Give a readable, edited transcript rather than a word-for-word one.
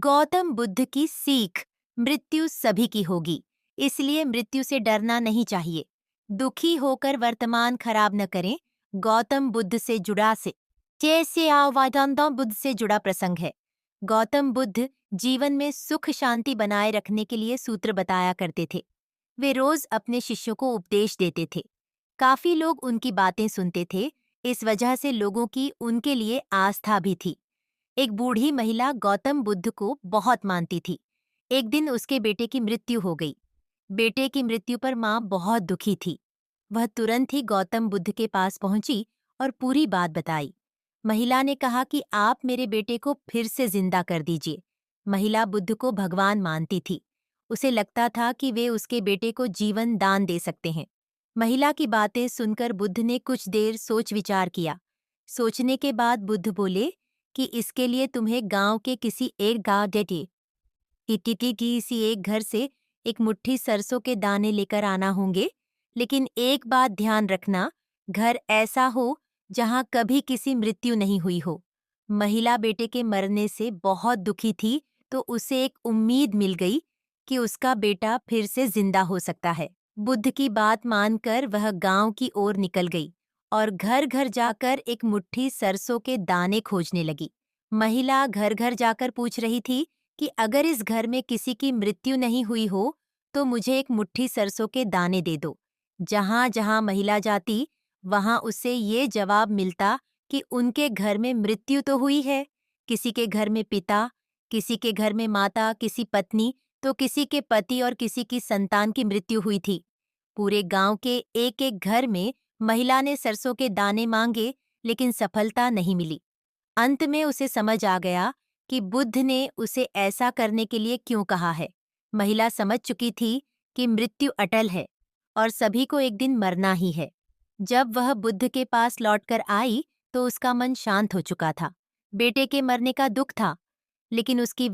गौतम बुद्ध की सीख, मृत्यु सभी की होगी, इसलिए मृत्यु से डरना नहीं चाहिए। दुखी होकर वर्तमान खराब न करें। गौतम बुद्ध से जुड़ा से जैसे गौतम बुद्ध से जुड़ा प्रसंग है। गौतम बुद्ध जीवन में सुख शांति बनाए रखने के लिए सूत्र बताया करते थे। वे रोज अपने शिष्यों को उपदेश देते थे। काफी लोग उनकी बातें सुनते थे। इस वजह से लोगों की उनके लिए आस्था भी थी। एक बूढ़ी महिला गौतम बुद्ध को बहुत मानती थी। एक दिन उसके बेटे की मृत्यु हो गई। बेटे की मृत्यु पर माँ बहुत दुखी थी। वह तुरंत ही गौतम बुद्ध के पास पहुंची और पूरी बात बताई। महिला ने कहा कि आप मेरे बेटे को फिर से जिंदा कर दीजिए। महिला बुद्ध को भगवान मानती थी। उसे लगता था कि वे उसके बेटे को जीवन दान दे सकते हैं। महिला की बातें सुनकर बुद्ध ने कुछ देर सोच विचार किया। सोचने के बाद बुद्ध बोले कि इसके लिए तुम्हें गांव के किसी एक गांव डेटी किसी एक घर से एक मुट्ठी सरसों के दाने लेकर आना होंगे। लेकिन एक बात ध्यान रखना, घर ऐसा हो जहां कभी किसी मृत्यु नहीं हुई हो। महिला बेटे के मरने से बहुत दुखी थी, तो उसे एक उम्मीद मिल गई कि उसका बेटा फिर से जिंदा हो सकता है। बुद्ध की बात मानकर वह गांव की ओर निकल गई और घर घर जाकर एक मुट्ठी सरसों के दाने खोजने लगी। महिला घर घर जाकर पूछ रही थी कि अगर इस घर में किसी की मृत्यु नहीं हुई हो तो मुझे एक मुट्ठी सरसों के दाने दे दो। जहां जहां महिला जाती वहां उसे ये जवाब मिलता कि उनके घर में मृत्यु तो हुई है। किसी के घर में पिता, किसी के घर में माता, किसी पत्नी, तो किसी के पति और किसी की संतान की मृत्यु हुई थी। पूरे गांव के एक एक घर में महिला ने सरसों के दाने मांगे, लेकिन सफलता नहीं मिली। अंत में उसे समझ आ गया कि बुद्ध ने उसे ऐसा करने के लिए क्यों कहा है। महिला समझ चुकी थी कि मृत्यु अटल है और सभी को एक दिन मरना ही है। जब वह बुद्ध के पास लौटकर आई तो उसका मन शांत हो चुका था। बेटे के मरने का दुख था, लेकिन उसकी